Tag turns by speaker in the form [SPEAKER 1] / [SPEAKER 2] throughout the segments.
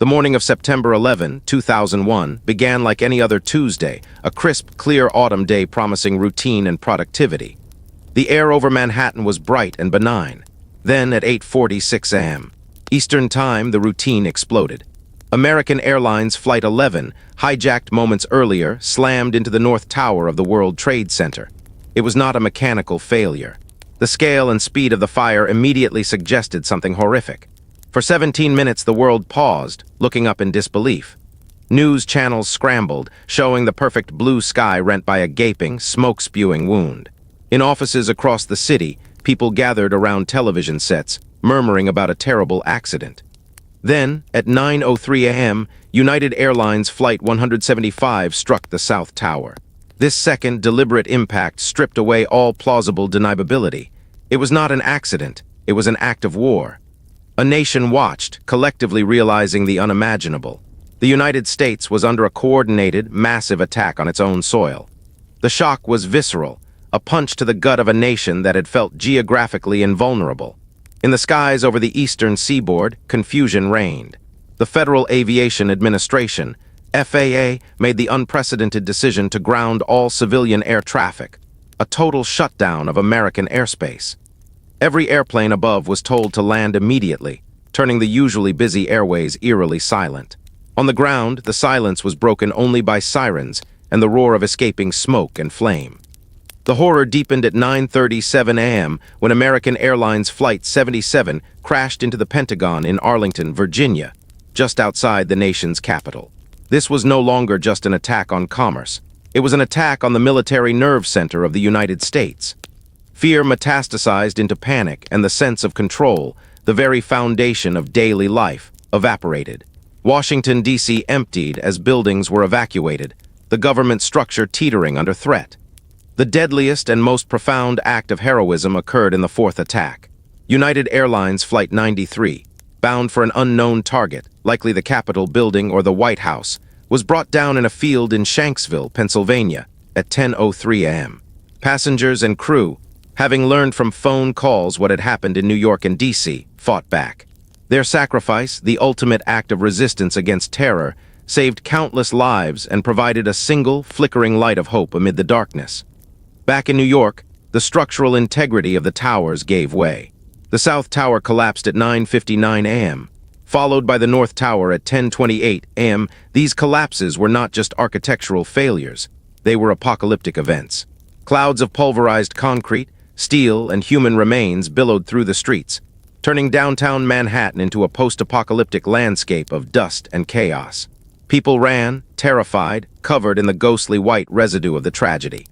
[SPEAKER 1] The morning of September 11, 2001, began like any other Tuesday, a crisp, clear autumn day promising routine and productivity. The air over Manhattan was bright and benign. Then, at 8:46 a.m. Eastern Time, the routine exploded. American Airlines Flight 11, hijacked moments earlier, slammed into the North Tower of the World Trade Center. It was not a mechanical failure. The scale and speed of the fire immediately suggested something horrific. For 17 minutes, the world paused, looking up in disbelief. News channels scrambled, showing the perfect blue sky rent by a gaping, smoke-spewing wound. In offices across the city, people gathered around television sets, murmuring about a terrible accident. Then, at 9:03 a.m., United Airlines Flight 175 struck the South Tower. This second, deliberate impact stripped away all plausible deniability. It was not an accident, it was an act of war. A nation watched, collectively realizing the unimaginable. The United States was under a coordinated, massive attack on its own soil. The shock was visceral, a punch to the gut of a nation that had felt geographically invulnerable. In the skies over the eastern seaboard, confusion reigned. The Federal Aviation Administration, FAA, made the unprecedented decision to ground all civilian air traffic, a total shutdown of American airspace. Every airplane above was told to land immediately, turning the usually busy airways eerily silent. On the ground, the silence was broken only by sirens and the roar of escaping smoke and flame. The horror deepened at 9:37 a.m. when American Airlines Flight 77 crashed into the Pentagon in Arlington, Virginia, just outside the nation's capital. This was no longer just an attack on commerce. It was an attack on the military nerve center of the United States. Fear metastasized into panic, and the sense of control, the very foundation of daily life, evaporated. Washington, D.C. emptied as buildings were evacuated, the government structure teetering under threat. The deadliest and most profound act of heroism occurred in the fourth attack. United Airlines Flight 93, bound for an unknown target, likely the Capitol building or the White House, was brought down in a field in Shanksville, Pennsylvania, at 10:03 a.m. Passengers and crew, having learned from phone calls what had happened in New York and D.C., fought back. Their sacrifice, the ultimate act of resistance against terror, saved countless lives and provided a single, flickering light of hope amid the darkness. Back in New York, the structural integrity of the towers gave way. The South Tower collapsed at 9:59 a.m., followed by the North Tower at 10:28 a.m. These collapses were not just architectural failures, they were apocalyptic events. Clouds of pulverized concrete, steel, and human remains billowed through the streets, turning downtown Manhattan into a post-apocalyptic landscape of dust and chaos. People ran, terrified, covered in the ghostly white residue of the tragedy.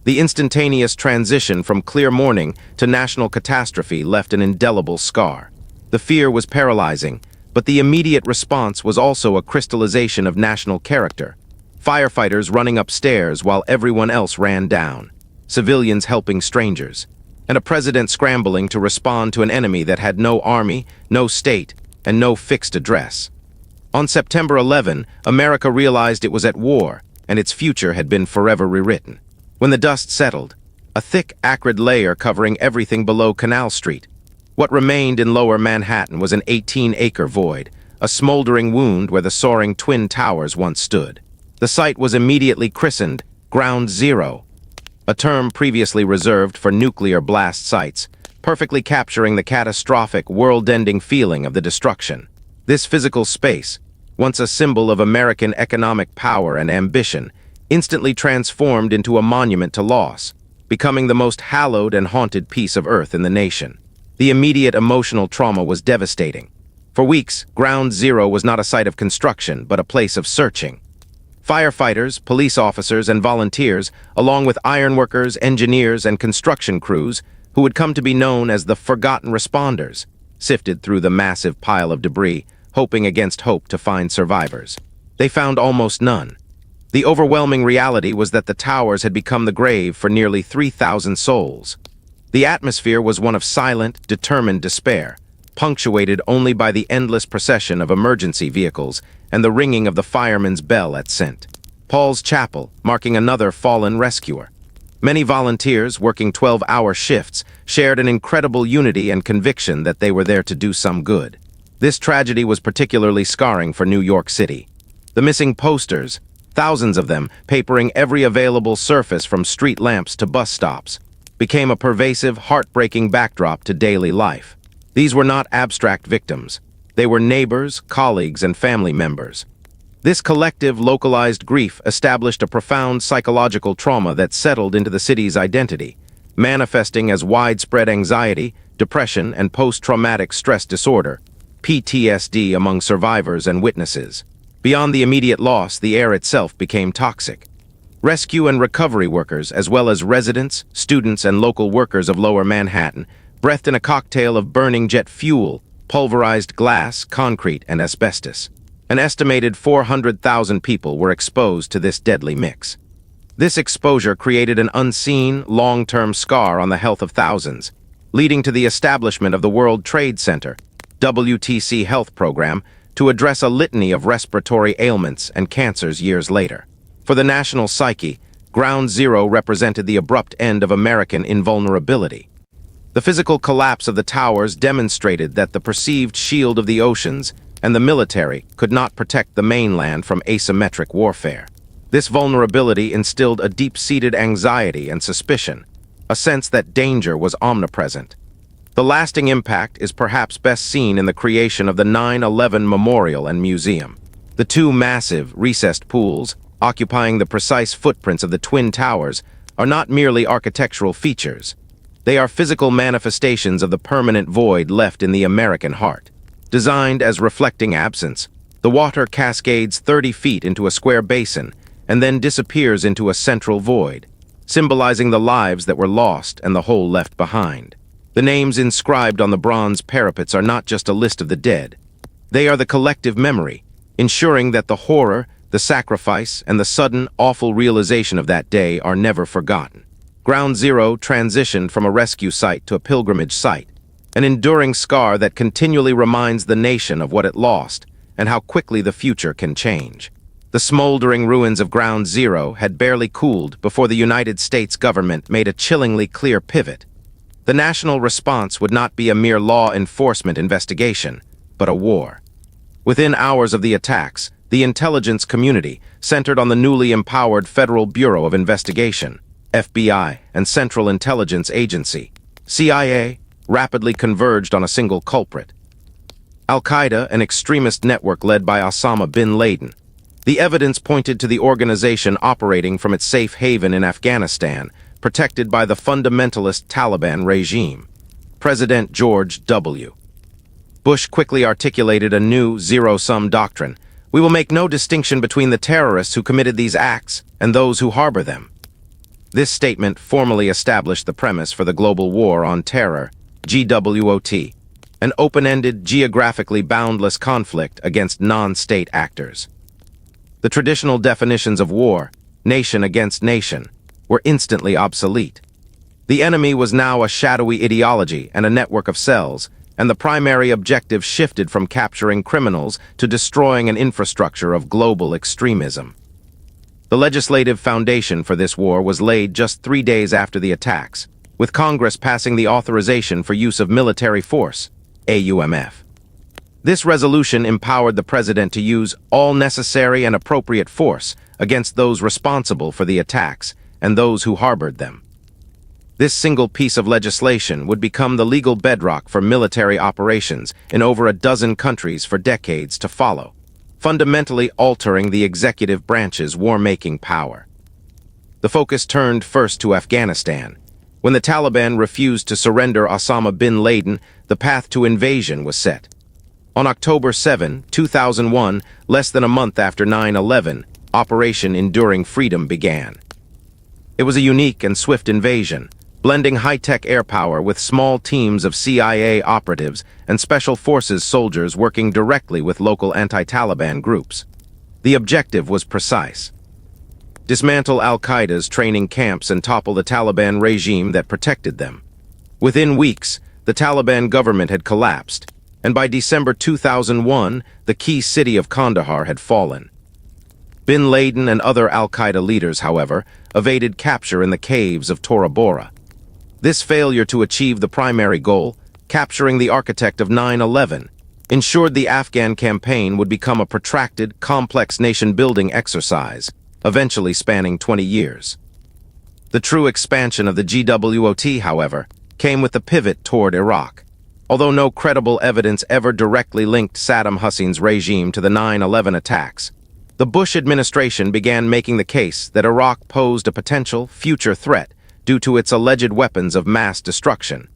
[SPEAKER 1] The instantaneous transition from clear morning to national catastrophe left an indelible scar. The fear was paralyzing, but the immediate response was also a crystallization of national character. Firefighters running upstairs while everyone else ran down, civilians helping strangers, and a president scrambling to respond to an enemy that had no army, no state, and no fixed address. On September 11, America realized it was at war, and its future had been forever rewritten. When the dust settled, a thick, acrid layer covering everything below Canal Street, what remained in lower Manhattan was an 18-acre void, a smoldering wound where the soaring Twin Towers once stood. The site was immediately christened Ground Zero, a term previously reserved for nuclear blast sites, perfectly capturing the catastrophic, world-ending feeling of the destruction. This physical space, once a symbol of American economic power and ambition, instantly transformed into a monument to loss, becoming the most hallowed and haunted piece of earth in the nation. The immediate emotional trauma was devastating. For weeks, Ground Zero was not a site of construction, but a place of searching. Firefighters, police officers, and volunteers, along with ironworkers, engineers, and construction crews, who would come to be known as the Forgotten Responders, sifted through the massive pile of debris, hoping against hope to find survivors. They found almost none. The overwhelming reality was that the towers had become the grave for nearly 3,000 souls. The atmosphere was one of silent, determined despair, punctuated only by the endless procession of emergency vehicles and the ringing of the fireman's bell at St. Paul's Chapel, marking another fallen rescuer. Many volunteers, working 12-hour shifts, shared an incredible unity and conviction that they were there to do some good. This tragedy was particularly scarring for New York City. The missing posters, thousands of them papering every available surface from street lamps to bus stops, became a pervasive, heartbreaking backdrop to daily life. These were not abstract victims. They were neighbors, colleagues, and family members. This collective, localized grief established a profound psychological trauma that settled into the city's identity, manifesting as widespread anxiety, depression, and post-traumatic stress disorder, PTSD, among survivors and witnesses. Beyond the immediate loss, the air itself became toxic. Rescue and recovery workers, as well as residents, students, and local workers of Lower Manhattan, breathed in a cocktail of burning jet fuel, pulverized glass, concrete, and asbestos. An estimated 400,000 people were exposed to this deadly mix. This exposure created an unseen, long-term scar on the health of thousands, leading to the establishment of the World Trade Center, WTC Health Program, to address a litany of respiratory ailments and cancers years later. For the national psyche, Ground Zero represented the abrupt end of American invulnerability. The physical collapse of the towers demonstrated that the perceived shield of the oceans and the military could not protect the mainland from asymmetric warfare. This vulnerability instilled a deep-seated anxiety and suspicion, a sense that danger was omnipresent. The lasting impact is perhaps best seen in the creation of the 9/11 Memorial and Museum. The two massive, recessed pools, occupying the precise footprints of the Twin Towers, are not merely architectural features. They are physical manifestations of the permanent void left in the American heart. Designed as reflecting absence, the water cascades 30 feet into a square basin and then disappears into a central void, symbolizing the lives that were lost and the whole left behind. The names inscribed on the bronze parapets are not just a list of the dead. They are the collective memory, ensuring that the horror, the sacrifice, and the sudden, awful realization of that day are never forgotten. Ground Zero transitioned from a rescue site to a pilgrimage site, an enduring scar that continually reminds the nation of what it lost and how quickly the future can change. The smoldering ruins of Ground Zero had barely cooled before the United States government made a chillingly clear pivot. The national response would not be a mere law enforcement investigation, but a war. Within hours of the attacks, the intelligence community, centered on the newly empowered Federal Bureau of Investigation, FBI, and Central Intelligence Agency, CIA, rapidly converged on a single culprit. Al-Qaeda, an extremist network led by Osama bin Laden. The evidence pointed to the organization operating from its safe haven in Afghanistan, protected by the fundamentalist Taliban regime. President George W. Bush quickly articulated a new zero-sum doctrine. We will make no distinction between the terrorists who committed these acts and those who harbor them. This statement formally established the premise for the global war on terror, GWOT, an open-ended, geographically boundless conflict against non-state actors. The traditional definitions of war, nation against nation, were instantly obsolete. The enemy was now a shadowy ideology and a network of cells, and the primary objective shifted from capturing criminals to destroying an infrastructure of global extremism. The legislative foundation for this war was laid just 3 days after the attacks, with Congress passing the authorization for use of military force, AUMF. This resolution empowered the president to use all necessary and appropriate force against those responsible for the attacks and those who harbored them. This single piece of legislation would become the legal bedrock for military operations in over a dozen countries for decades to follow, fundamentally altering the executive branch's war-making power. The focus turned first to Afghanistan. When the Taliban refused to surrender Osama bin Laden, the path to invasion was set. On October 7, 2001, less than a month after 9/11, Operation Enduring Freedom began. It was a unique and swift invasion, blending high-tech air power with small teams of CIA operatives and special forces soldiers working directly with local anti-Taliban groups. The objective was precise: dismantle al-Qaeda's training camps and topple the Taliban regime that protected them. Within weeks, the Taliban government had collapsed, and by December 2001, the key city of Kandahar had fallen. Bin Laden and other al-Qaeda leaders, however, evaded capture in the caves of Tora Bora. This failure to achieve the primary goal, capturing the architect of 9/11, ensured the Afghan campaign would become a protracted, complex nation-building exercise, eventually spanning 20 years. The true expansion of the GWOT, however, came with the pivot toward Iraq. Although no credible evidence ever directly linked Saddam Hussein's regime to the 9/11 attacks, the Bush administration began making the case that Iraq posed a potential future threat due to its alleged weapons of mass destruction,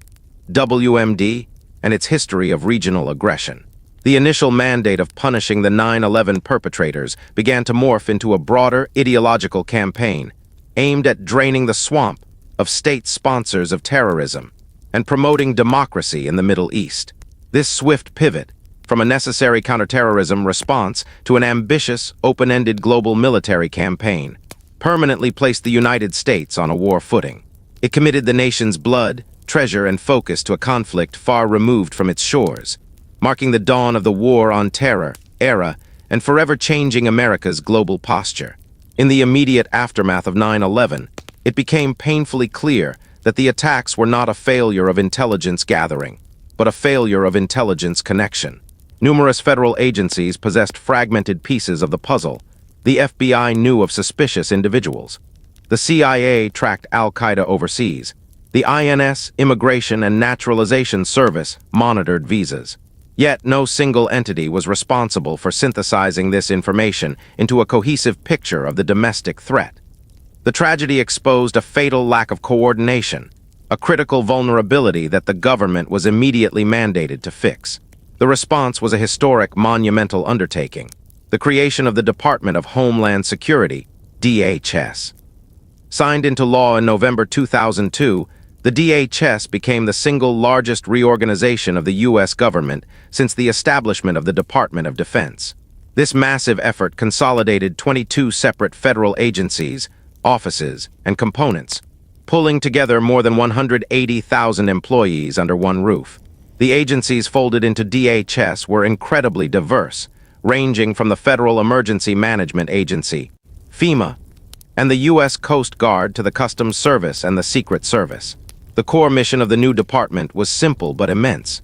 [SPEAKER 1] WMD, and its history of regional aggression. The initial mandate of punishing the 9/11 perpetrators began to morph into a broader ideological campaign aimed at draining the swamp of state sponsors of terrorism and promoting democracy in the Middle East. This swift pivot from a necessary counterterrorism response to an ambitious, open-ended global military campaign permanently placed the United States on a war footing. It committed the nation's blood, treasure, and focus to a conflict far removed from its shores, marking the dawn of the War on Terror era and forever changing America's global posture. In the immediate aftermath of 9/11, it became painfully clear that the attacks were not a failure of intelligence gathering, but a failure of intelligence connection. Numerous federal agencies possessed fragmented pieces of the puzzle. The FBI knew of suspicious individuals. The CIA tracked Al-Qaeda overseas. The INS, Immigration and Naturalization Service, monitored visas. Yet no single entity was responsible for synthesizing this information into a cohesive picture of the domestic threat. The tragedy exposed a fatal lack of coordination, a critical vulnerability that the government was immediately mandated to fix. The response was a historic, monumental undertaking, the creation of the Department of Homeland Security, DHS. Signed into law in November 2002, the DHS became the single largest reorganization of the U.S. government since the establishment of the Department of Defense. This massive effort consolidated 22 separate federal agencies, offices, and components, pulling together more than 180,000 employees under one roof. The agencies folded into DHS were incredibly diverse, ranging from the Federal Emergency Management Agency, FEMA, and the U.S. Coast Guard to the Customs Service and the Secret Service. The core mission of the new department was simple but immense: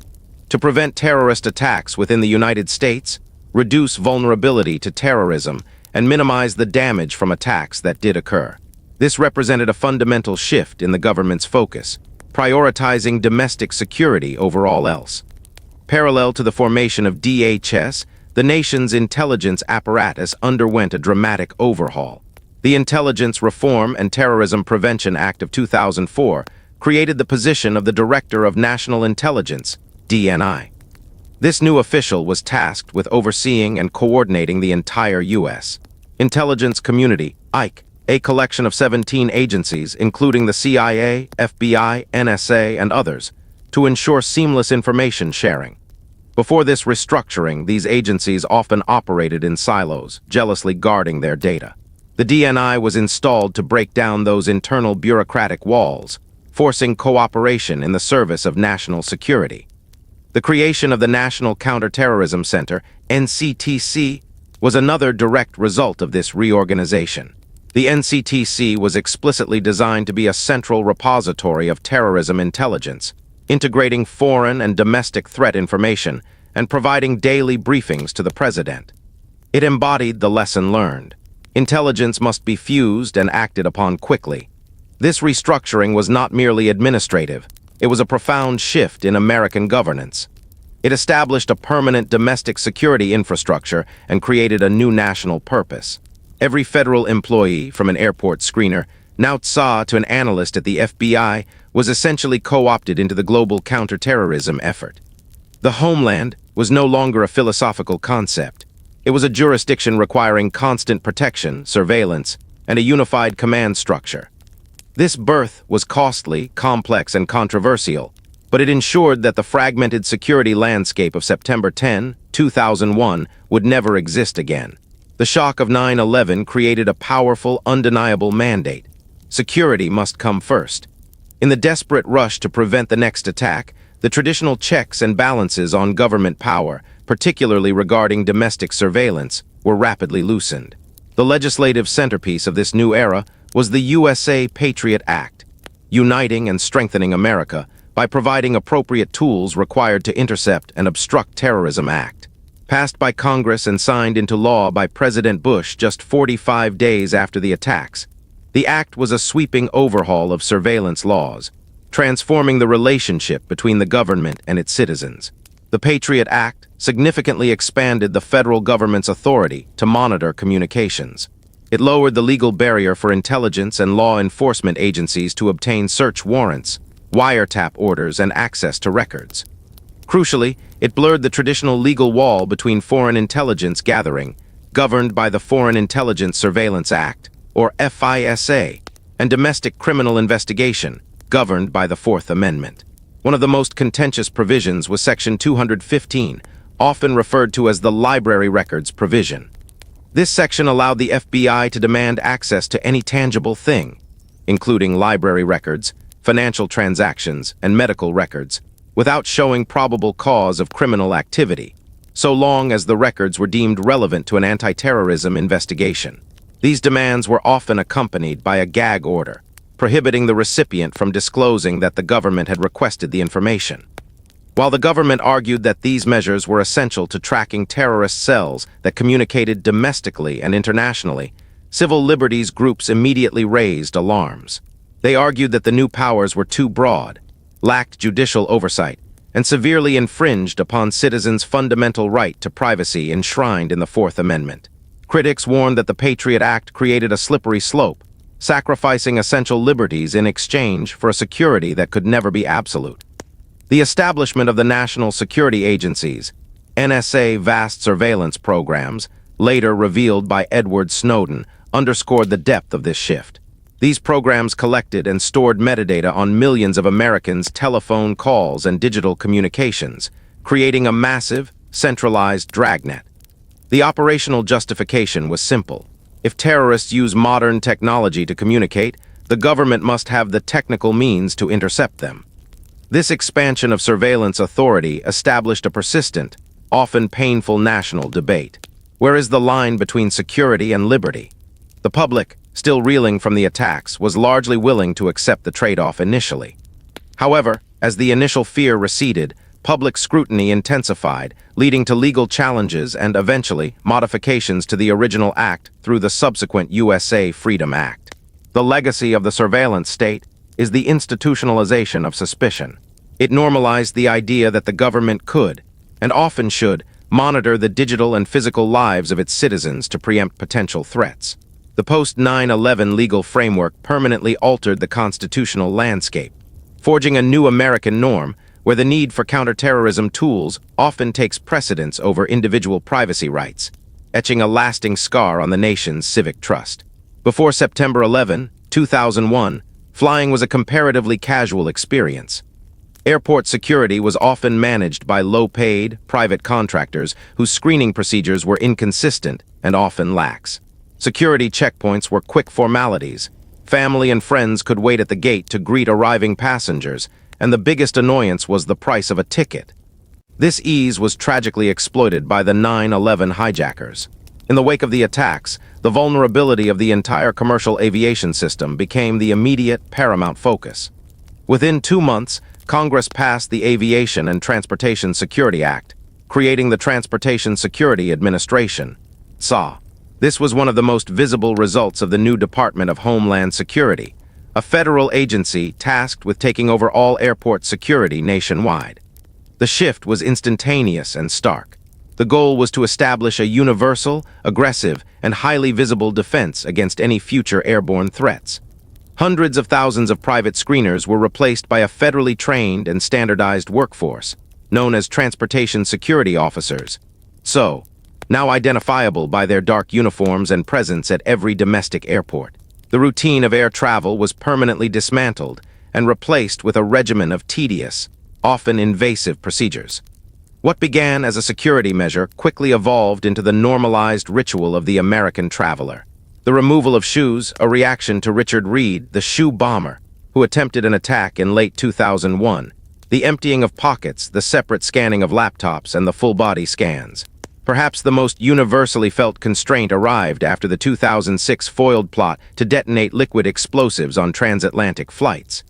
[SPEAKER 1] to prevent terrorist attacks within the United States, reduce vulnerability to terrorism, and minimize the damage from attacks that did occur. This represented a fundamental shift in the government's focus, prioritizing domestic security over all else. Parallel to the formation of DHS, the nation's intelligence apparatus underwent a dramatic overhaul. The Intelligence Reform and Terrorism Prevention Act of 2004 created the position of the Director of National Intelligence, DNI. This new official was tasked with overseeing and coordinating the entire U.S. intelligence community, ICE, a collection of 17 agencies, including the CIA, FBI, NSA, and others, to ensure seamless information sharing. Before this restructuring, these agencies often operated in silos, jealously guarding their data. The DNI was installed to break down those internal bureaucratic walls, forcing cooperation in the service of national security. The creation of the National Counterterrorism Center, NCTC, was another direct result of this reorganization. The NCTC was explicitly designed to be a central repository of terrorism intelligence, integrating foreign and domestic threat information and providing daily briefings to the president. It embodied the lesson learned: intelligence must be fused and acted upon quickly. This restructuring was not merely administrative, it was a profound shift in American governance. It established a permanent domestic security infrastructure and created a new national purpose. Every federal employee, from an airport screener, Nautza to an analyst at the FBI, was essentially co-opted into the global counterterrorism effort. The homeland was no longer a philosophical concept. It was a jurisdiction requiring constant protection, surveillance, and a unified command structure. This birth was costly, complex, and controversial, but it ensured that the fragmented security landscape of September 10, 2001 would never exist again. The shock of 9/11 created a powerful, undeniable mandate. Security must come first. In the desperate rush to prevent the next attack, the traditional checks and balances on government power, particularly regarding domestic surveillance, were rapidly loosened. The legislative centerpiece of this new era was the USA Patriot Act, uniting and strengthening America by providing appropriate tools required to intercept and obstruct terrorism act. Passed by Congress and signed into law by President Bush just 45 days after the attacks, the act was a sweeping overhaul of surveillance laws, transforming the relationship between the government and its citizens. The Patriot Act significantly expanded the federal government's authority to monitor communications. It lowered the legal barrier for intelligence and law enforcement agencies to obtain search warrants, wiretap orders, and access to records. Crucially, it blurred the traditional legal wall between foreign intelligence gathering, governed by the Foreign Intelligence Surveillance Act, or FISA, and domestic criminal investigation, governed by the Fourth Amendment. One of the most contentious provisions was Section 215, often referred to as the Library Records Provision. This section allowed the FBI to demand access to any tangible thing, including library records, financial transactions, and medical records, without showing probable cause of criminal activity, so long as the records were deemed relevant to an anti-terrorism investigation. These demands were often accompanied by a gag order, prohibiting the recipient from disclosing that the government had requested the information. While the government argued that these measures were essential to tracking terrorist cells that communicated domestically and internationally, civil liberties groups immediately raised alarms. They argued that the new powers were too broad, lacked judicial oversight, and severely infringed upon citizens' fundamental right to privacy enshrined in the Fourth Amendment. Critics warned that the Patriot Act created a slippery slope, sacrificing essential liberties in exchange for a security that could never be absolute. The establishment of the national security agencies, NSA vast surveillance programs, later revealed by Edward Snowden, underscored the depth of this shift. These programs collected and stored metadata on millions of Americans' telephone calls and digital communications, creating a massive, centralized dragnet. The operational justification was simple. If terrorists use modern technology to communicate, the government must have the technical means to intercept them. This expansion of surveillance authority established a persistent, often painful national debate. Where is the line between security and liberty? The public, still reeling from the attacks, was largely willing to accept the trade-off initially. However, as the initial fear receded, public scrutiny intensified, leading to legal challenges and, eventually, modifications to the original act through the subsequent USA Freedom Act. The legacy of the surveillance state is the institutionalization of suspicion. It normalized the idea that the government could, and often should, monitor the digital and physical lives of its citizens to preempt potential threats. The post-9/11 legal framework permanently altered the constitutional landscape, forging a new American norm where the need for counterterrorism tools often takes precedence over individual privacy rights, etching a lasting scar on the nation's civic trust. Before September 11, 2001, flying was a comparatively casual experience. Airport security was often managed by low-paid, private contractors whose screening procedures were inconsistent and often lax. Security checkpoints were quick formalities. Family and friends could wait at the gate to greet arriving passengers, and the biggest annoyance was the price of a ticket. This ease was tragically exploited by the 9/11 hijackers. In the wake of the attacks, the vulnerability of the entire commercial aviation system became the immediate, paramount focus. Within 2 months, Congress passed the Aviation and Transportation Security Act, creating the Transportation Security Administration, SA. This was one of the most visible results of the new Department of Homeland Security, a federal agency tasked with taking over all airport security nationwide. The shift was instantaneous and stark. The goal was to establish a universal, aggressive, and highly visible defense against any future airborne threats. Hundreds of thousands of private screeners were replaced by a federally trained and standardized workforce, known as Transportation Security Officers, now identifiable by their dark uniforms and presence at every domestic airport. The routine of air travel was permanently dismantled and replaced with a regimen of tedious, often invasive procedures. What began as a security measure quickly evolved into the normalized ritual of the American traveler. The removal of shoes, a reaction to Richard Reed, the shoe bomber, who attempted an attack in late 2001. The emptying of pockets, the separate scanning of laptops, and the full-body scans. Perhaps the most universally felt constraint arrived after the 2006 foiled plot to detonate liquid explosives on transatlantic flights.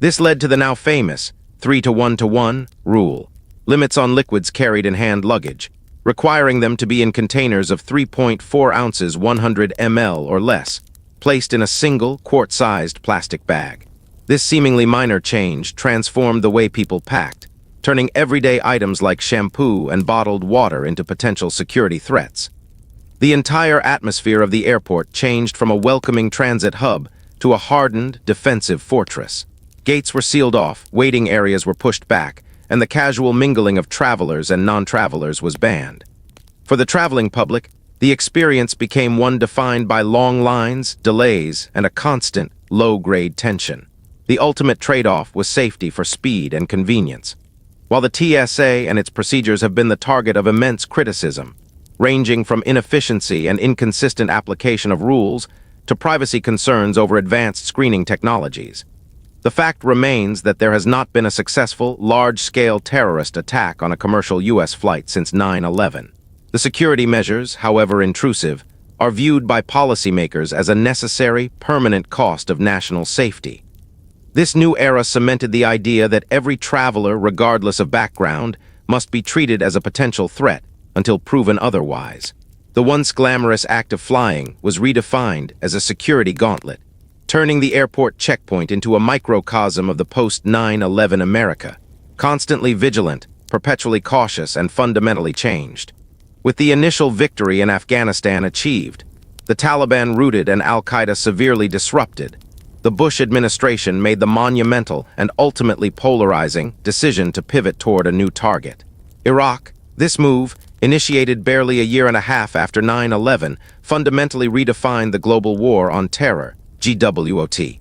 [SPEAKER 1] This led to the now famous 3-to-1-to-1 rule. Limits on liquids carried in hand luggage, requiring them to be in containers of 3.4 ounces 100 ml or less, placed in a single quart-sized plastic bag. This seemingly minor change transformed the way people packed, turning everyday items like shampoo and bottled water into potential security threats. The entire atmosphere of the airport changed from a welcoming transit hub to a hardened, defensive fortress. Gates were sealed off, waiting areas were pushed back, and the casual mingling of travelers and non-travelers was banned. For the traveling public, the experience became one defined by long lines, delays, and a constant, low-grade tension. The ultimate trade-off was safety for speed and convenience. While the TSA and its procedures have been the target of immense criticism, ranging from inefficiency and inconsistent application of rules to privacy concerns over advanced screening technologies, the fact remains that there has not been a successful, large-scale terrorist attack on a commercial U.S. flight since 9/11. The security measures, however intrusive, are viewed by policymakers as a necessary, permanent cost of national safety. This new era cemented the idea that every traveler, regardless of background, must be treated as a potential threat until proven otherwise. The once glamorous act of flying was redefined as a security gauntlet, turning the airport checkpoint into a microcosm of the post-9/11 America, constantly vigilant, perpetually cautious, and fundamentally changed. With the initial victory in Afghanistan achieved, the Taliban rooted and Al-Qaeda severely disrupted, the Bush administration made the monumental and ultimately polarizing decision to pivot toward a new target. Iraq. This move, initiated barely a year and a half after 9/11, fundamentally redefined the global war on terror, GWOT,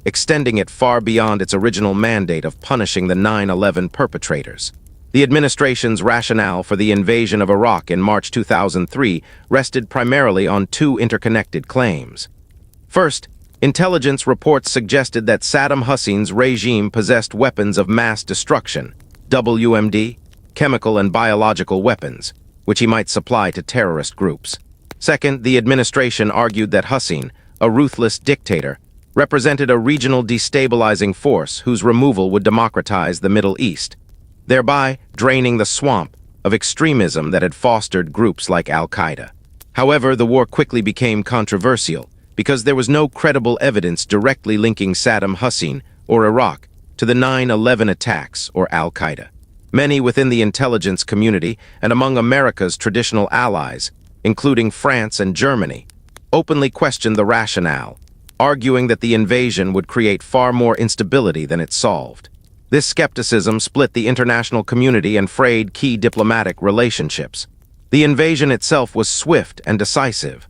[SPEAKER 1] extending it far beyond its original mandate of punishing the 9/11 perpetrators. The administration's rationale for the invasion of Iraq in March 2003 rested primarily on two interconnected claims. First, intelligence reports suggested that Saddam Hussein's regime possessed weapons of mass destruction, WMD, chemical and biological weapons, which he might supply to terrorist groups. Second, the administration argued that Hussein, a ruthless dictator, represented a regional destabilizing force whose removal would democratize the Middle East, thereby draining the swamp of extremism that had fostered groups like Al-Qaeda. However, the war quickly became controversial because there was no credible evidence directly linking Saddam Hussein or Iraq to the 9/11 attacks or Al-Qaeda. Many within the intelligence community and among America's traditional allies, including France and Germany, openly questioned the rationale, arguing that the invasion would create far more instability than it solved. This skepticism split the international community and frayed key diplomatic relationships. The invasion itself was swift and decisive.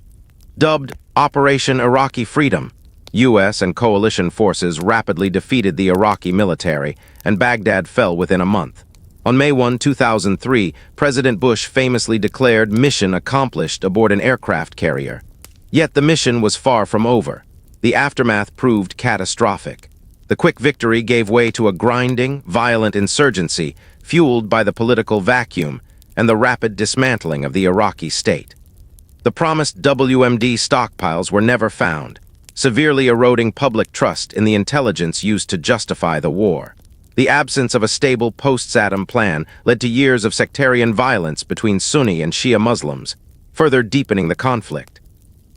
[SPEAKER 1] Dubbed Operation Iraqi Freedom, U.S. and coalition forces rapidly defeated the Iraqi military, and Baghdad fell within a month. On May 1, 2003, President Bush famously declared mission accomplished aboard an aircraft carrier. Yet the mission was far from over. The aftermath proved catastrophic. The quick victory gave way to a grinding, violent insurgency fueled by the political vacuum and the rapid dismantling of the Iraqi state. The promised WMD stockpiles were never found, severely eroding public trust in the intelligence used to justify the war. The absence of a stable post-Saddam plan led to years of sectarian violence between Sunni and Shia Muslims, further deepening the conflict.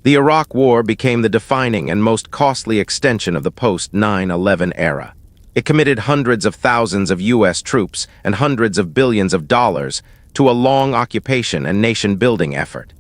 [SPEAKER 1] The Iraq War became the defining and most costly extension of the post-9/11 era. It committed hundreds of thousands of U.S. troops and hundreds of billions of dollars to a long occupation and nation-building effort.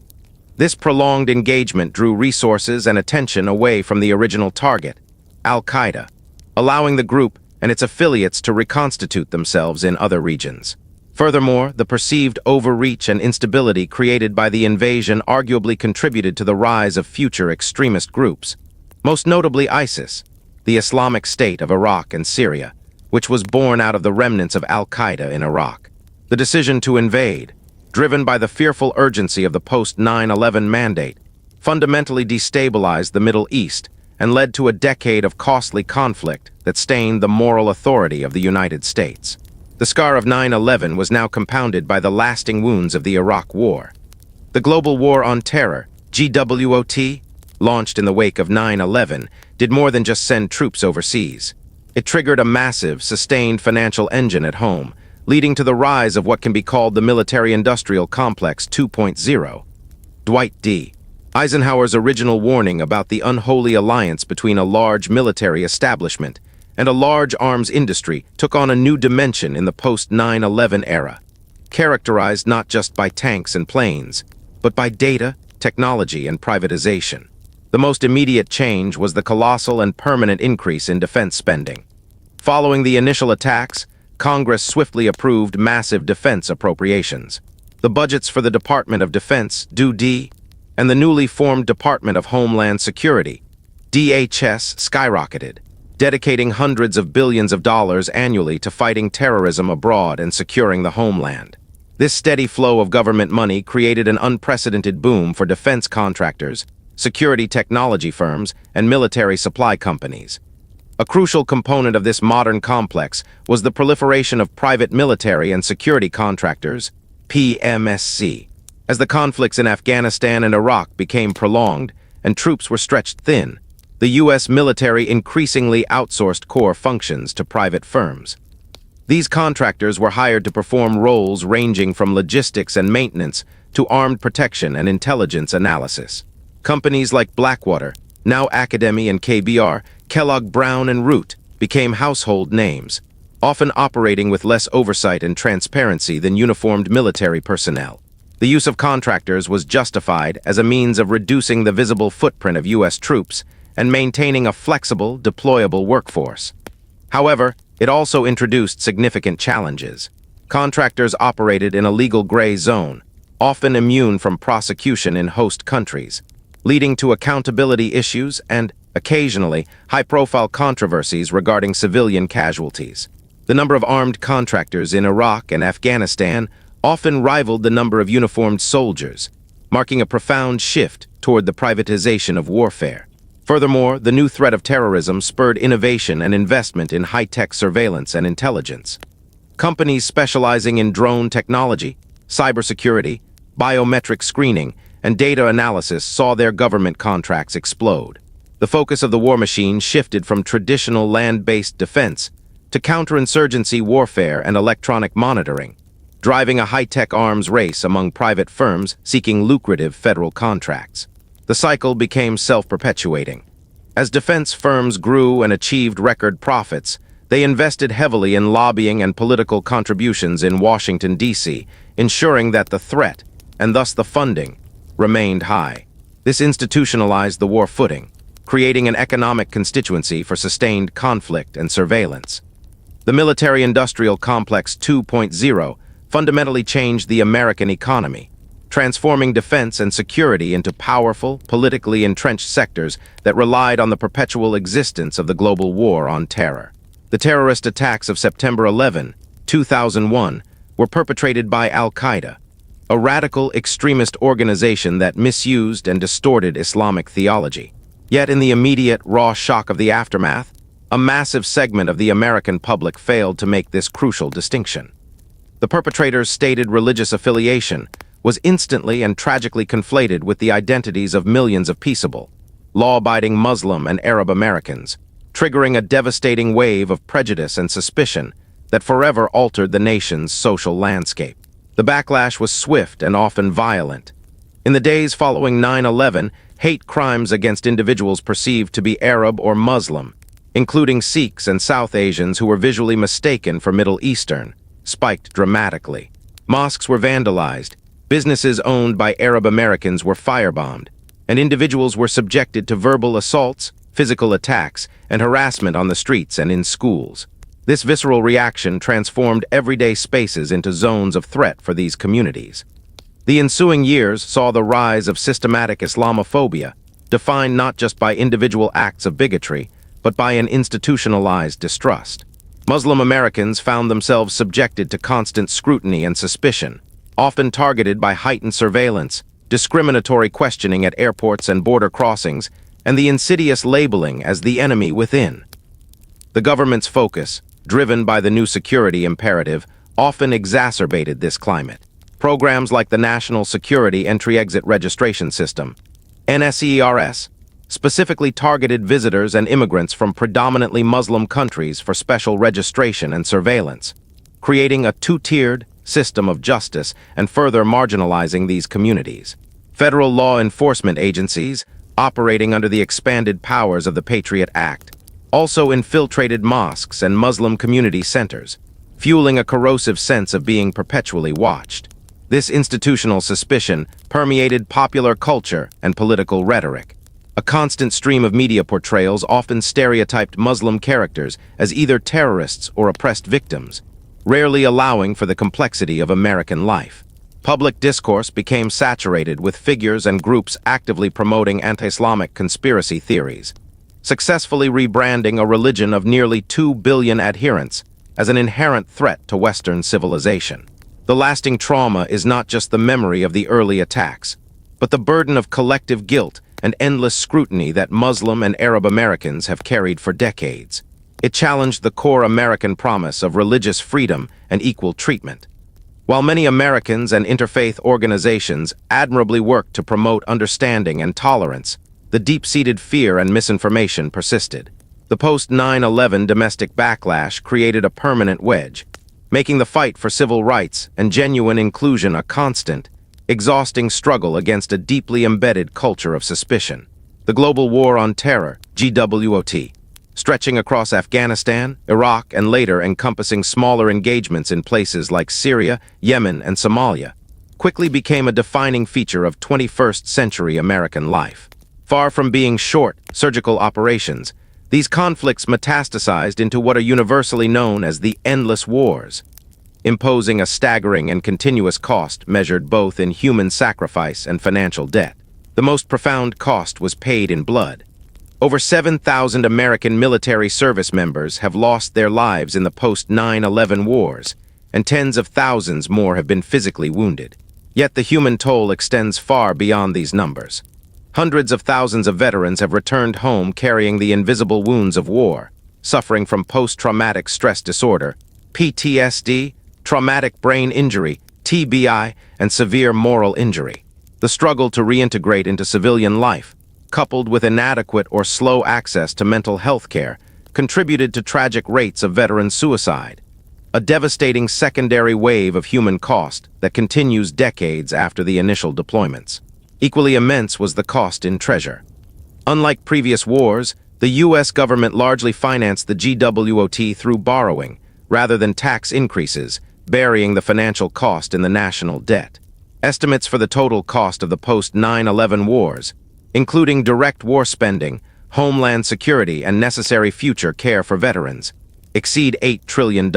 [SPEAKER 1] This prolonged engagement drew resources and attention away from the original target, Al-Qaeda, allowing the group and its affiliates to reconstitute themselves in other regions. Furthermore, the perceived overreach and instability created by the invasion arguably contributed to the rise of future extremist groups, most notably ISIS, the Islamic State of Iraq and Syria, which was born out of the remnants of Al-Qaeda in Iraq. The decision to invade, driven by the fearful urgency of the post-9/11 mandate, fundamentally destabilized the Middle East and led to a decade of costly conflict that stained the moral authority of the United States. The scar of 9/11 was now compounded by the lasting wounds of the Iraq War. The global war on terror, GWOT, launched in the wake of 9/11, did more than just send troops overseas. It triggered a massive, sustained financial engine at home, leading to the rise of what can be called the military-industrial complex 2.0. Dwight D. Eisenhower's original warning about the unholy alliance between a large military establishment and a large arms industry took on a new dimension in the post-9/11 era, characterized not just by tanks and planes, but by data, technology, and privatization. The most immediate change was the colossal and permanent increase in defense spending. Following the initial attacks, Congress swiftly approved massive defense appropriations. The budgets for the Department of Defense, DoD, and the newly formed Department of Homeland Security, DHS, skyrocketed, dedicating hundreds of billions of dollars annually to fighting terrorism abroad and securing the homeland. This steady flow of government money created an unprecedented boom for defense contractors, security technology firms, and military supply companies. A crucial component of this modern complex was the proliferation of private military and security contractors, PMSC. As the conflicts in Afghanistan and Iraq became prolonged and troops were stretched thin, the U.S. military increasingly outsourced core functions to private firms. These contractors were hired to perform roles ranging from logistics and maintenance to armed protection and intelligence analysis. Companies like Blackwater, now Academy and KBR, Kellogg Brown and Root became household names, often operating with less oversight and transparency than uniformed military personnel. The use of contractors was justified as a means of reducing the visible footprint of U.S. troops and maintaining a flexible, deployable workforce. However, it also introduced significant challenges. Contractors operated in a legal gray zone, often immune from prosecution in host countries, leading to accountability issues and, occasionally, high-profile controversies regarding civilian casualties. The number of armed contractors in Iraq and Afghanistan often rivaled the number of uniformed soldiers, marking a profound shift toward the privatization of warfare. Furthermore, the new threat of terrorism spurred innovation and investment in high-tech surveillance and intelligence. Companies specializing in drone technology, cybersecurity, biometric screening, and data analysis saw their government contracts explode. The focus of the war machine shifted from traditional land-based defense to counterinsurgency warfare and electronic monitoring, driving a high-tech arms race among private firms seeking lucrative federal contracts. The cycle became self-perpetuating. As defense firms grew and achieved record profits, they invested heavily in lobbying and political contributions in Washington, D.C., ensuring that the threat, and thus the funding, remained high. This institutionalized the war footing, creating an economic constituency for sustained conflict and surveillance. The military-industrial complex 2.0 fundamentally changed the American economy, transforming defense and security into powerful, politically entrenched sectors that relied on the perpetual existence of the global war on terror. The terrorist attacks of September 11, 2001, were perpetrated by Al-Qaeda, a radical extremist organization that misused and distorted Islamic theology. Yet in the immediate, raw shock of the aftermath, a massive segment of the American public failed to make this crucial distinction. The perpetrator's stated religious affiliation was instantly and tragically conflated with the identities of millions of peaceable, law-abiding Muslim and Arab Americans, triggering a devastating wave of prejudice and suspicion that forever altered the nation's social landscape. The backlash was swift and often violent. In the days following 9/11, hate crimes against individuals perceived to be Arab or Muslim, including Sikhs and South Asians who were visually mistaken for Middle Eastern, spiked dramatically. Mosques were vandalized, businesses owned by Arab Americans were firebombed, and individuals were subjected to verbal assaults, physical attacks, and harassment on the streets and in schools. This visceral reaction transformed everyday spaces into zones of threat for these communities. The ensuing years saw the rise of systematic Islamophobia, defined not just by individual acts of bigotry, but by an institutionalized distrust. Muslim Americans found themselves subjected to constant scrutiny and suspicion, often targeted by heightened surveillance, discriminatory questioning at airports and border crossings, and the insidious labeling as the enemy within. The government's focus, driven by the new security imperative, often exacerbated this climate. Programs like the National Security Entry-Exit Registration System, NSERS, specifically targeted visitors and immigrants from predominantly Muslim countries for special registration and surveillance, creating a two-tiered system of justice and further marginalizing these communities. Federal law enforcement agencies, operating under the expanded powers of the Patriot Act, also infiltrated mosques and Muslim community centers, fueling a corrosive sense of being perpetually watched. This institutional suspicion permeated popular culture and political rhetoric. A constant stream of media portrayals often stereotyped Muslim characters as either terrorists or oppressed victims, rarely allowing for the complexity of American life. Public discourse became saturated with figures and groups actively promoting anti-Islamic conspiracy theories, successfully rebranding a religion of nearly 2 billion adherents as an inherent threat to Western civilization. The lasting trauma is not just the memory of the early attacks, but the burden of collective guilt and endless scrutiny that Muslim and Arab Americans have carried for decades. It challenged the core American promise of religious freedom and equal treatment. While many Americans and interfaith organizations admirably worked to promote understanding and tolerance, the deep-seated fear and misinformation persisted. The post-9/11 domestic backlash created a permanent wedge, making the fight for civil rights and genuine inclusion a constant, exhausting struggle against a deeply embedded culture of suspicion. The global war on terror, GWOT, stretching across Afghanistan, Iraq, and later encompassing smaller engagements in places like Syria, Yemen, and Somalia, quickly became a defining feature of 21st century American life. Far from being short, surgical operations, these conflicts metastasized into what are universally known as the endless wars, imposing a staggering and continuous cost measured both in human sacrifice and financial debt. The most profound cost was paid in blood. Over 7,000 American military service members have lost their lives in the post-9/11 wars, and tens of thousands more have been physically wounded. Yet the human toll extends far beyond these numbers. Hundreds of thousands of veterans have returned home carrying the invisible wounds of war, suffering from post-traumatic stress disorder, PTSD, traumatic brain injury, TBI, and severe moral injury. The struggle to reintegrate into civilian life, coupled with inadequate or slow access to mental health care, contributed to tragic rates of veteran suicide, a devastating secondary wave of human cost that continues decades after the initial deployments. Equally immense was the cost in treasure. Unlike previous wars, the U.S. government largely financed the GWOT through borrowing, rather than tax increases, burying the financial cost in the national debt. Estimates for the total cost of the post-9/11 wars, including direct war spending, homeland security, and necessary future care for veterans, exceed $8 trillion.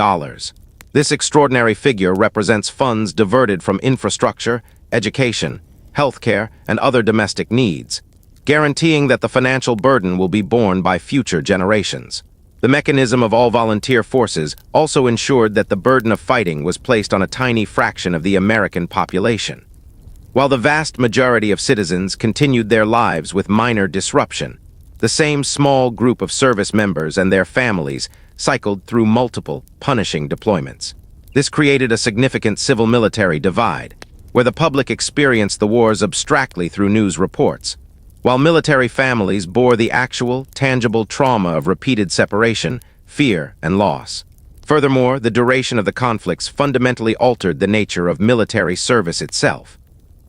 [SPEAKER 1] This extraordinary figure represents funds diverted from infrastructure, education, healthcare, and other domestic needs, guaranteeing that the financial burden will be borne by future generations. The mechanism of all-volunteer forces also ensured that the burden of fighting was placed on a tiny fraction of the American population. While the vast majority of citizens continued their lives with minor disruption, the same small group of service members and their families cycled through multiple, punishing deployments. This created a significant civil-military divide, where the public experienced the wars abstractly through news reports, while military families bore the actual, tangible trauma of repeated separation, fear, and loss. Furthermore, the duration of the conflicts fundamentally altered the nature of military service itself.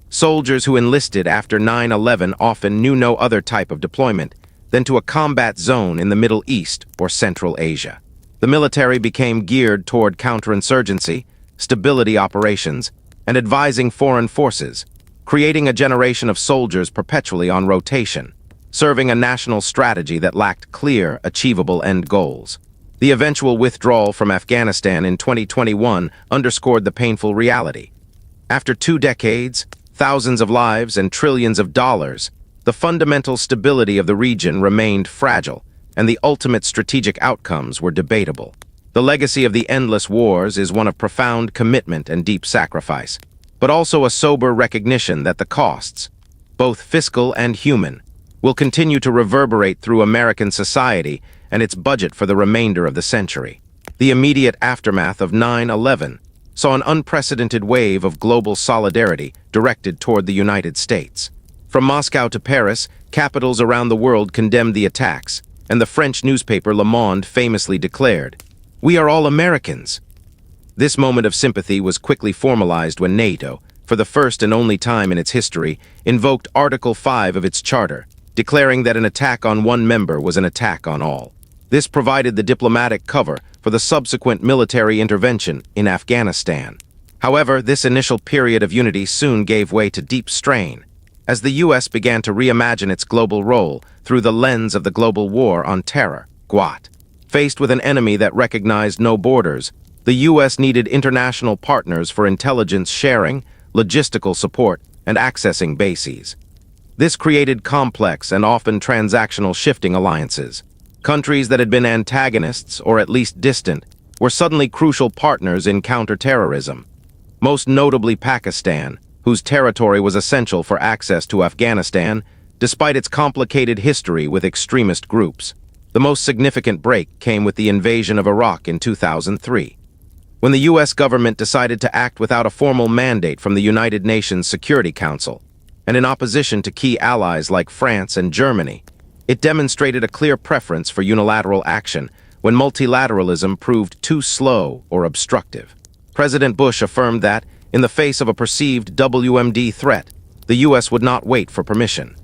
[SPEAKER 1] Soldiers who enlisted after 9/11 often knew no other type of deployment than to a combat zone in the Middle East or Central Asia. The military became geared toward counterinsurgency, stability operations, and advising foreign forces, creating a generation of soldiers perpetually on rotation, serving a national strategy that lacked clear, achievable end goals. The eventual withdrawal from Afghanistan in 2021 underscored the painful reality. After 2 decades, thousands of lives, and trillions of dollars, the fundamental stability of the region remained fragile, and the ultimate strategic outcomes were debatable. The legacy of the endless wars is one of profound commitment and deep sacrifice, but also a sober recognition that the costs, both fiscal and human, will continue to reverberate through American society and its budget for the remainder of the century. The immediate aftermath of 9/11 saw an unprecedented wave of global solidarity directed toward the United States. From Moscow to Paris, capitals around the world condemned the attacks, and the French newspaper Le Monde famously declared, "We are all Americans." This moment of sympathy was quickly formalized when NATO, for the first and only time in its history, invoked Article 5 of its charter, declaring that an attack on one member was an attack on all. This provided the diplomatic cover for the subsequent military intervention in Afghanistan. However, this initial period of unity soon gave way to deep strain, as the U.S. began to reimagine its global role through the lens of the global war on terror, GWOT. Faced with an enemy that recognized no borders, the U.S. needed international partners for intelligence sharing, logistical support, and accessing bases. This created complex and often transactional shifting alliances. Countries that had been antagonists, or at least distant, were suddenly crucial partners in counterterrorism. Most notably Pakistan, whose territory was essential for access to Afghanistan, despite its complicated history with extremist groups. The most significant break came with the invasion of Iraq in 2003. When the U.S. government decided to act without a formal mandate from the United Nations Security Council, and in opposition to key allies like France and Germany, it demonstrated a clear preference for unilateral action when multilateralism proved too slow or obstructive. President Bush affirmed that, in the face of a perceived WMD threat, the U.S. would not wait for permission.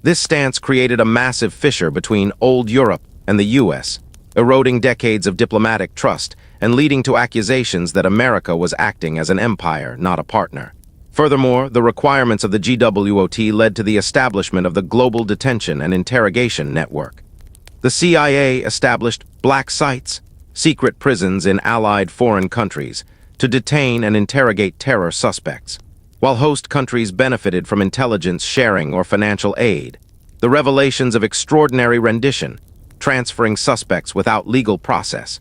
[SPEAKER 1] This stance created a massive fissure between old Europe and the U.S., eroding decades of diplomatic trust and leading to accusations that America was acting as an empire, not a partner. Furthermore, the requirements of the GWOT led to the establishment of the Global Detention and Interrogation Network. The CIA established black sites, secret prisons in allied foreign countries, to detain and interrogate terror suspects. While host countries benefited from intelligence sharing or financial aid, the revelations of extraordinary rendition, transferring suspects without legal process,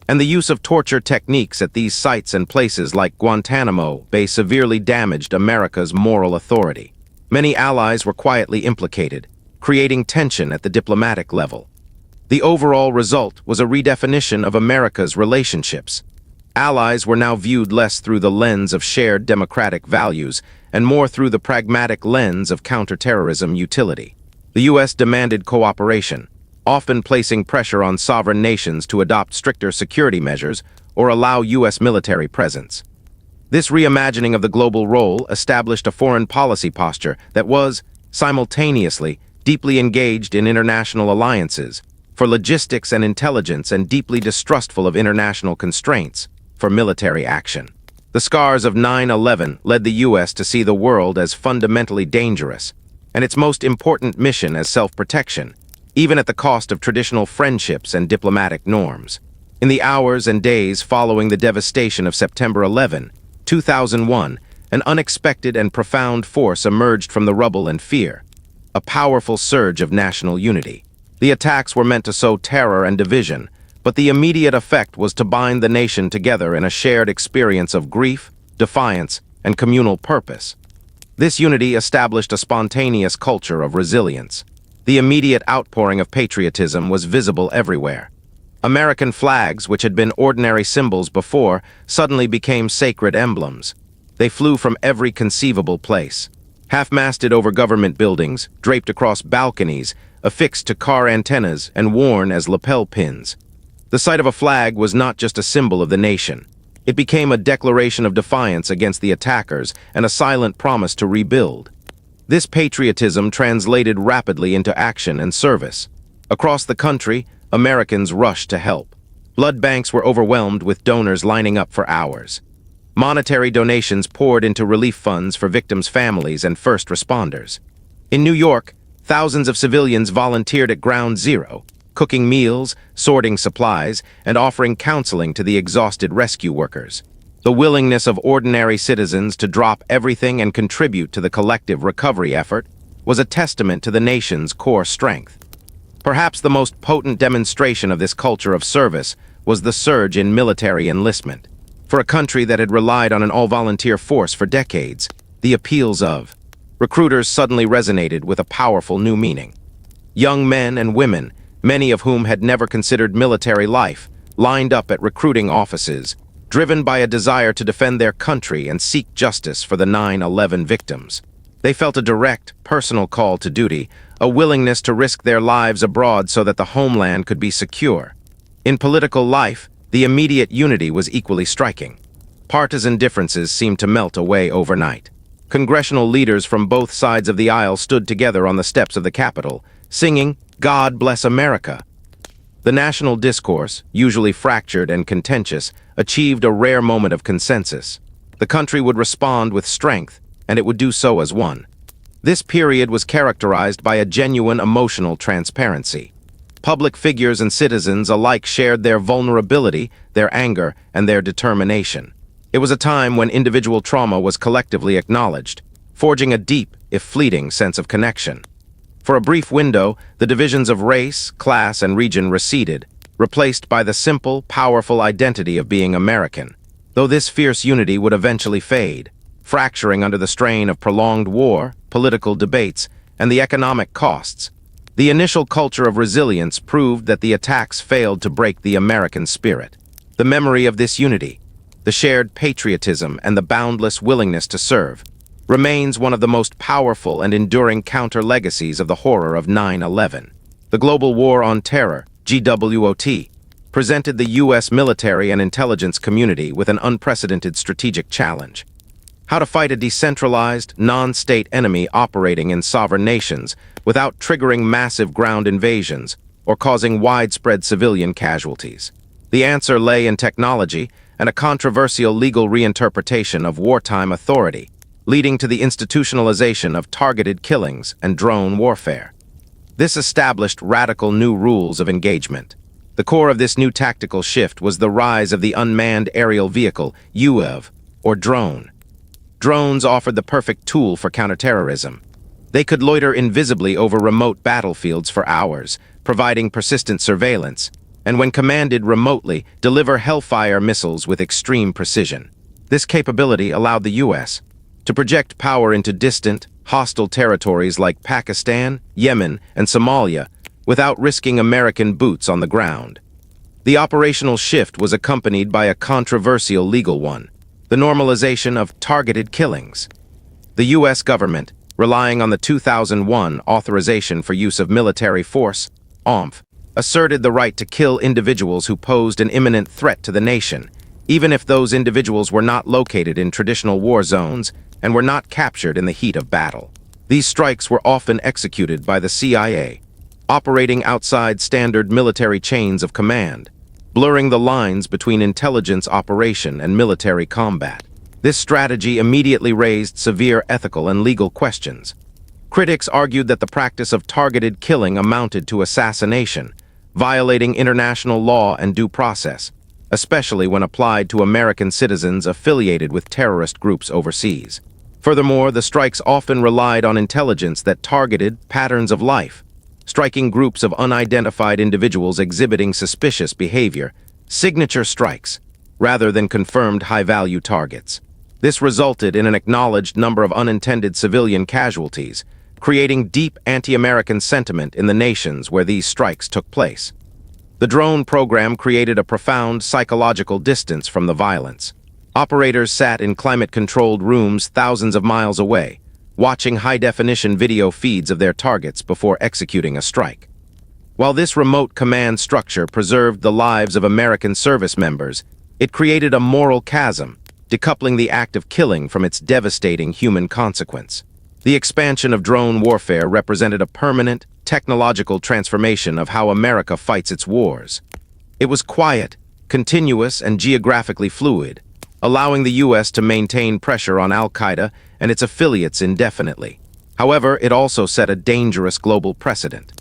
[SPEAKER 1] and the use of torture techniques at these sites and places like Guantanamo Bay severely damaged America's moral authority. Many allies were quietly implicated, creating tension at the diplomatic level. The overall result was a redefinition of America's relationships. Allies were now viewed less through the lens of shared democratic values and more through the pragmatic lens of counterterrorism utility. The U.S. demanded cooperation, often placing pressure on sovereign nations to adopt stricter security measures or allow U.S. military presence. This reimagining of the global role established a foreign policy posture that was, simultaneously, deeply engaged in international alliances, for logistics and intelligence, and deeply distrustful of international constraints, for military action. The scars of 9/11 led the U.S. to see the world as fundamentally dangerous, and its most important mission as self-protection, even at the cost of traditional friendships and diplomatic norms. In the hours and days following the devastation of September 11, 2001, an unexpected and profound force emerged from the rubble and fear, a powerful surge of national unity. The attacks were meant to sow terror and division, but the immediate effect was to bind the nation together in a shared experience of grief, defiance, and communal purpose. This unity established a spontaneous culture of resilience. The immediate outpouring of patriotism was visible everywhere. American flags, which had been ordinary symbols before, suddenly became sacred emblems. They flew from every conceivable place. Half-masted over government buildings, draped across balconies, affixed to car antennas, and worn as lapel pins. The sight of a flag was not just a symbol of the nation. It became a declaration of defiance against the attackers and a silent promise to rebuild. This patriotism translated rapidly into action and service. Across the country, Americans rushed to help. Blood banks were overwhelmed with donors lining up for hours. Monetary donations poured into relief funds for victims' families and first responders. In New York, thousands of civilians volunteered at Ground Zero, cooking meals, sorting supplies, and offering counseling to the exhausted rescue workers. The willingness of ordinary citizens to drop everything and contribute to the collective recovery effort was a testament to the nation's core strength. Perhaps the most potent demonstration of this culture of service was the surge in military enlistment. For a country that had relied on an all-volunteer force for decades, the appeals of recruiters suddenly resonated with a powerful new meaning. Young men and women, many of whom had never considered military life, lined up at recruiting offices, driven by a desire to defend their country and seek justice for the 9/11 victims. They felt a direct, personal call to duty, a willingness to risk their lives abroad so that the homeland could be secure. In political life, the immediate unity was equally striking. Partisan differences seemed to melt away overnight. Congressional leaders from both sides of the aisle stood together on the steps of the Capitol, singing, "God Bless America." The national discourse, usually fractured and contentious, achieved a rare moment of consensus. The country would respond with strength, and it would do so as one. This period was characterized by a genuine emotional transparency. Public figures and citizens alike shared their vulnerability, their anger, and their determination. It was a time when individual trauma was collectively acknowledged, forging a deep, if fleeting, sense of connection. For a brief window, the divisions of race, class, and region receded, replaced by the simple, powerful identity of being American. Though this fierce unity would eventually fade, fracturing under the strain of prolonged war, political debates, and the economic costs, the initial culture of resilience proved that the attacks failed to break the American spirit. The memory of this unity, the shared patriotism, and the boundless willingness to serve, remains one of the most powerful and enduring counter-legacies of the horror of 9/11. The Global War on Terror, GWOT, presented the U.S. military and intelligence community with an unprecedented strategic challenge. How to fight a decentralized, non-state enemy operating in sovereign nations without triggering massive ground invasions or causing widespread civilian casualties. The answer lay in technology and a controversial legal reinterpretation of wartime authority, leading to the institutionalization of targeted killings and drone warfare. This established radical new rules of engagement. The core of this new tactical shift was the rise of the unmanned aerial vehicle, UAV, or drone. Drones offered the perfect tool for counterterrorism. They could loiter invisibly over remote battlefields for hours, providing persistent surveillance, and when commanded remotely, deliver Hellfire missiles with extreme precision. This capability allowed the U.S. to project power into distant, hostile territories like Pakistan, Yemen, and Somalia without risking American boots on the ground. The operational shift was accompanied by a controversial legal one, the normalization of targeted killings. The U.S. government, relying on the 2001 Authorization for Use of Military Force, OMF, asserted the right to kill individuals who posed an imminent threat to the nation, even if those individuals were not located in traditional war zones and were not captured in the heat of battle. These strikes were often executed by the CIA, operating outside standard military chains of command, blurring the lines between intelligence operation and military combat. This strategy immediately raised severe ethical and legal questions. Critics argued that the practice of targeted killing amounted to assassination, violating international law and due process, especially when applied to American citizens affiliated with terrorist groups overseas. Furthermore, the strikes often relied on intelligence that targeted patterns of life, striking groups of unidentified individuals exhibiting suspicious behavior, signature strikes, rather than confirmed high-value targets. This resulted in an acknowledged number of unintended civilian casualties, creating deep anti-American sentiment in the nations where these strikes took place. The drone program created a profound psychological distance from the violence. Operators sat in climate-controlled rooms thousands of miles away, watching high-definition video feeds of their targets before executing a strike. While this remote command structure preserved the lives of American service members, it created a moral chasm, decoupling the act of killing from its devastating human consequence. The expansion of drone warfare represented a permanent, technological transformation of how America fights its wars. It was quiet, continuous, and geographically fluid, allowing the U.S. to maintain pressure on al-Qaeda and its affiliates indefinitely. However, it also set a dangerous global precedent.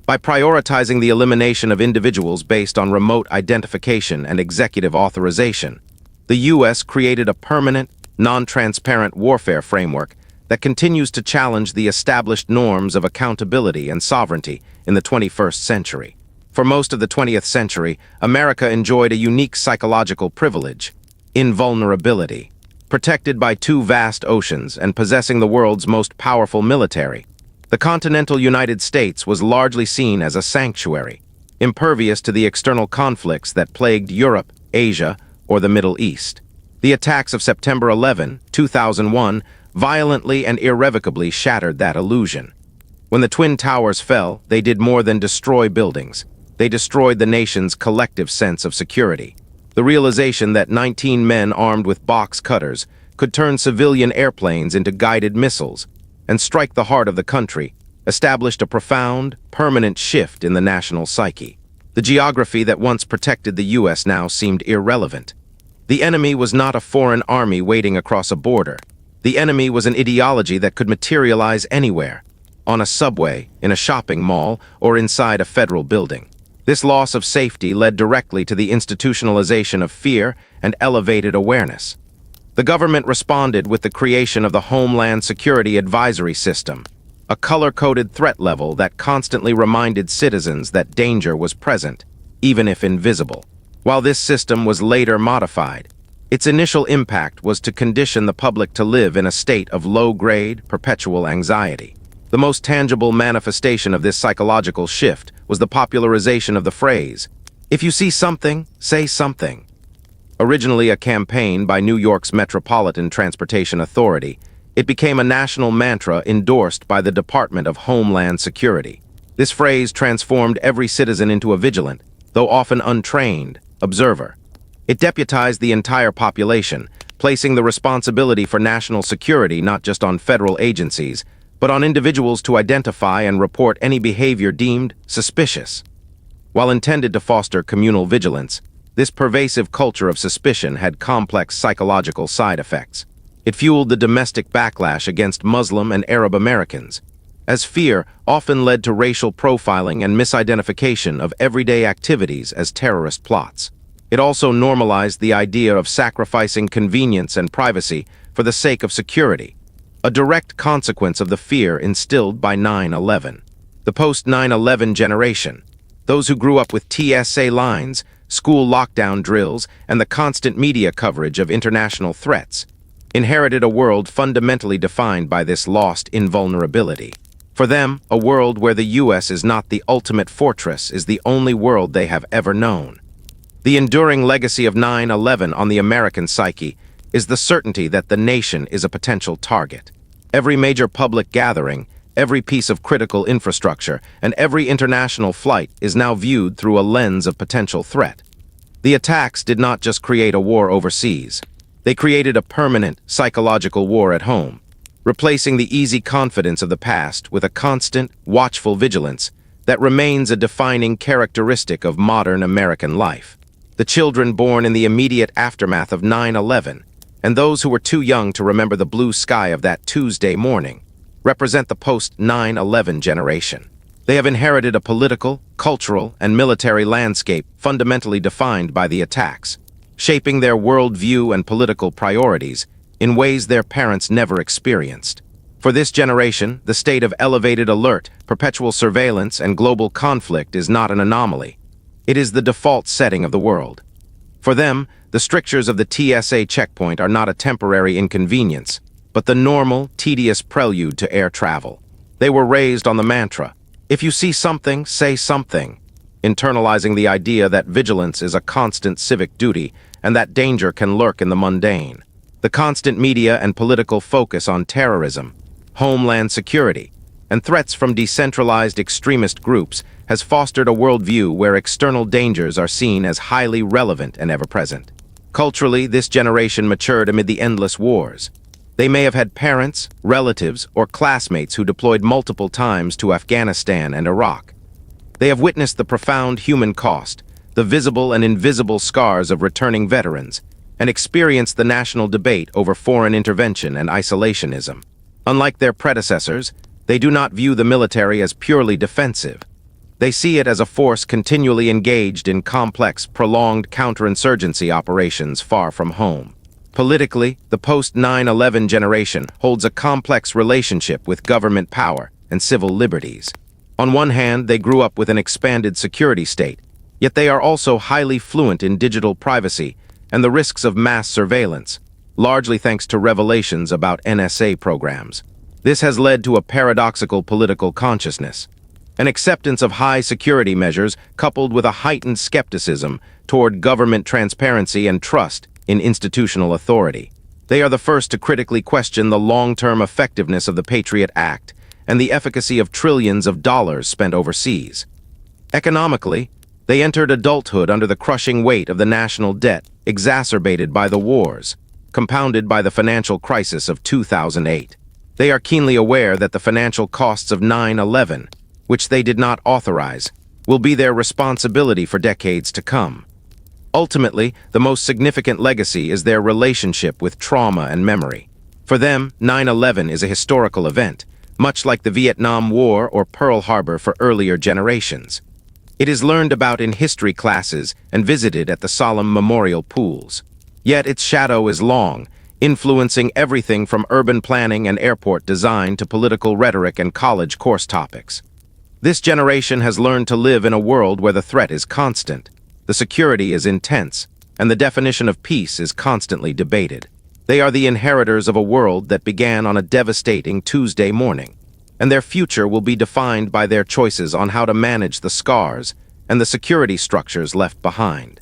[SPEAKER 1] By prioritizing the elimination of individuals based on remote identification and executive authorization, the U.S. created a permanent, non-transparent warfare framework that continues to challenge the established norms of accountability and sovereignty in the 21st century. For most of the 20th century, America enjoyed a unique psychological privilege: invulnerability. Protected by two vast oceans and possessing the world's most powerful military, the continental United States was largely seen as a sanctuary, impervious to the external conflicts that plagued Europe, Asia, or the Middle East. The attacks of September 11, 2001, violently and irrevocably shattered that illusion. When the Twin Towers fell, they did more than destroy buildings. They destroyed the nation's collective sense of security. The realization that 19 men armed with box cutters could turn civilian airplanes into guided missiles and strike the heart of the country established a profound, permanent shift in the national psyche. The geography that once protected the U.S. now seemed irrelevant. The enemy was not a foreign army waiting across a border. The enemy was an ideology that could materialize anywhere, on a subway, in a shopping mall, or inside a federal building. This loss of safety led directly to the institutionalization of fear and elevated awareness. The government responded with the creation of the Homeland Security Advisory System, a color-coded threat level that constantly reminded citizens that danger was present, even if invisible. While this system was later modified, its initial impact was to condition the public to live in a state of low-grade, perpetual anxiety. The most tangible manifestation of this psychological shift was the popularization of the phrase, "If you see something, say something." Originally a campaign by New York's Metropolitan Transportation Authority, it became a national mantra endorsed by the Department of Homeland Security. This phrase transformed every citizen into a vigilant, though often untrained, observer. It deputized the entire population, placing the responsibility for national security not just on federal agencies, but on individuals to identify and report any behavior deemed suspicious. While intended to foster communal vigilance, this pervasive culture of suspicion had complex psychological side effects. It fueled the domestic backlash against Muslim and Arab Americans, as fear often led to racial profiling and misidentification of everyday activities as terrorist plots. It also normalized the idea of sacrificing convenience and privacy for the sake of security, a direct consequence of the fear instilled by 9/11. The post-9/11 generation, those who grew up with TSA lines, school lockdown drills, and the constant media coverage of international threats, inherited a world fundamentally defined by this lost invulnerability. For them, a world where the U.S. is not the ultimate fortress is the only world they have ever known. The enduring legacy of 9/11 on the American psyche is the certainty that the nation is a potential target. Every major public gathering, every piece of critical infrastructure, and every international flight is now viewed through a lens of potential threat. The attacks did not just create a war overseas. They created a permanent psychological war at home, replacing the easy confidence of the past with a constant, watchful vigilance that remains a defining characteristic of modern American life. The children born in the immediate aftermath of 9/11, and those who were too young to remember the blue sky of that Tuesday morning, represent the post-9/11 generation. They have inherited a political, cultural, and military landscape fundamentally defined by the attacks, shaping their worldview and political priorities in ways their parents never experienced. For this generation, the state of elevated alert, perpetual surveillance, and global conflict is not an anomaly. It is the default setting of the world. For them, the strictures of the TSA checkpoint are not a temporary inconvenience, but the normal, tedious prelude to air travel. They were raised on the mantra, "If you see something, say something," internalizing the idea that vigilance is a constant civic duty and that danger can lurk in the mundane. The constant media and political focus on terrorism, homeland security, and threats from decentralized extremist groups has fostered a worldview where external dangers are seen as highly relevant and ever-present. Culturally, this generation matured amid the endless wars. They may have had parents, relatives, or classmates who deployed multiple times to Afghanistan and Iraq. They have witnessed the profound human cost, the visible and invisible scars of returning veterans, and experienced the national debate over foreign intervention and isolationism. Unlike their predecessors, they do not view the military as purely defensive. They see it as a force continually engaged in complex, prolonged counterinsurgency operations far from home. Politically, the post-9/11 generation holds a complex relationship with government power and civil liberties. On one hand, they grew up with an expanded security state, yet they are also highly fluent in digital privacy and the risks of mass surveillance, largely thanks to revelations about NSA programs. This has led to a paradoxical political consciousness, an acceptance of high security measures coupled with a heightened skepticism toward government transparency and trust in institutional authority. They are the first to critically question the long-term effectiveness of the Patriot Act and the efficacy of trillions of dollars spent overseas. Economically, they entered adulthood under the crushing weight of the national debt exacerbated by the wars, compounded by the financial crisis of 2008. They are keenly aware that the financial costs of 9/11, which they did not authorize, will be their responsibility for decades to come. Ultimately, the most significant legacy is their relationship with trauma and memory. For them, 9/11 is a historical event, much like the Vietnam War or Pearl Harbor for earlier generations. It is learned about in history classes and visited at the solemn memorial pools. Yet its shadow is long, influencing everything from urban planning and airport design to political rhetoric and college course topics. This generation has learned to live in a world where the threat is constant, the security is intense, and the definition of peace is constantly debated. They are the inheritors of a world that began on a devastating Tuesday morning, and their future will be defined by their choices on how to manage the scars and the security structures left behind.